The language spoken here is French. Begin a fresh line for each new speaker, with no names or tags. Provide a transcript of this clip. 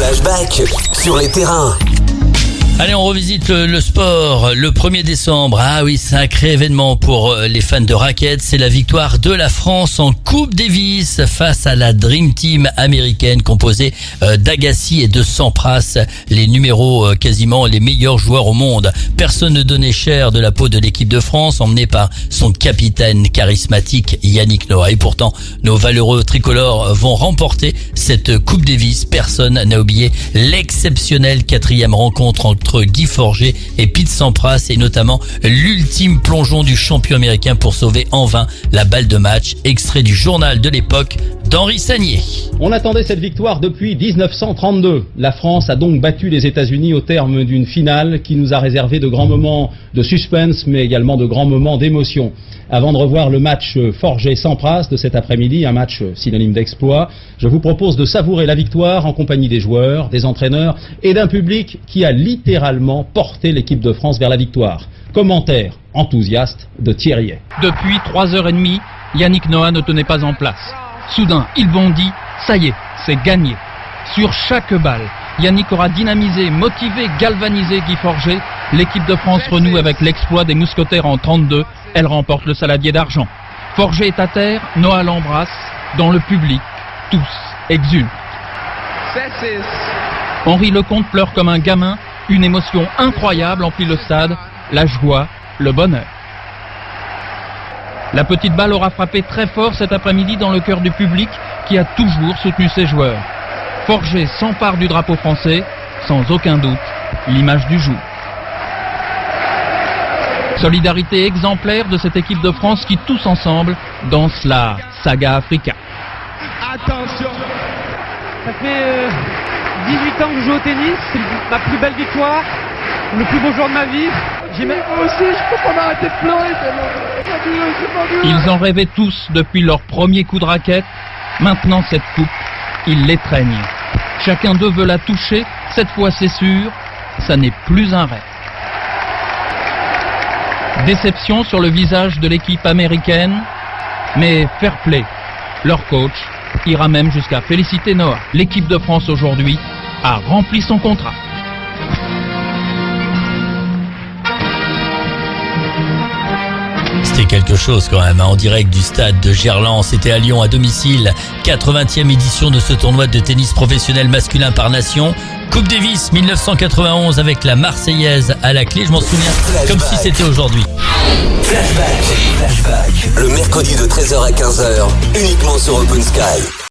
Flashback sur les terrains.
Allez, on revisite le sport. Le 1er décembre, ah oui, sacré événement pour les fans de raquettes. C'est la victoire de la France en Coupe Davis face à la Dream Team américaine composée d'Agassi et de Sampras, les numéros quasiment les meilleurs joueurs au monde. Personne ne donnait cher de la peau de l'équipe de France, emmenée par son capitaine charismatique Yannick Noah. Et pourtant, nos valeureux tricolores vont remporter cette Coupe Davis. Personne n'a oublié l'exceptionnelle 4e rencontre entre Guy Forget et Pete Sampras, et notamment l'ultime plongeon du champion américain pour sauver en vain la balle de match. Extrait du journal de l'époque d'Henri Sagnier.
On attendait cette victoire depuis 1932. La France a donc battu les États-Unis au terme d'une finale qui nous a réservé de grands moments de suspense, mais également de grands moments d'émotion. Avant de revoir le match Forget-Sampras de cet après-midi, un match synonyme d'exploit, je vous propose de savourer la victoire en compagnie des joueurs, des entraîneurs et d'un public qui a littéralement porté l'équipe de France vers la victoire. Commentaire enthousiaste de Thierry.
Depuis 3h30, Yannick Noah ne tenait pas en place. Soudain, il bondit, ça y est, c'est gagné. Sur chaque balle, Yannick aura dynamisé, motivé, galvanisé Guy Forget. L'équipe de France renoue avec l'exploit des mousquetaires en 32. Elle remporte le saladier d'argent. Forget est à terre, Noah l'embrasse. Dans le public, tous exultent. Henri Lecomte pleure comme un gamin. Une émotion incroyable emplit le stade. La joie, le bonheur. La petite balle aura frappé très fort cet après-midi dans le cœur du public qui a toujours soutenu ses joueurs. Forget s'empare du drapeau français, sans aucun doute, l'image du jour. Solidarité exemplaire de cette équipe de France qui, tous ensemble, danse la saga Africa.
Attention! Ça fait 18 ans que je joue au tennis, c'est ma plus belle victoire, le plus beau jour de ma vie. Moi aussi, je peux pas m'arrêter de pleurer.
Ils en rêvaient tous depuis leur premier coup de raquette. Maintenant, cette coupe, ils l'étreignent. Chacun d'eux veut la toucher. Cette fois, c'est sûr, ça n'est plus un rêve. Déception sur le visage de l'équipe américaine, mais fair play. Leur coach ira même jusqu'à féliciter Noah. L'équipe de France aujourd'hui a rempli son contrat.
C'était quelque chose quand même, en direct du stade de Gerland. C'était à Lyon, à domicile. 80e édition de ce tournoi de tennis professionnel masculin par nation. Coupe Davis 1991 avec la Marseillaise à la clé. Je m'en souviens comme si c'était aujourd'hui.
Flashback. Le mercredi de 13h à 15h, uniquement sur Open Sky.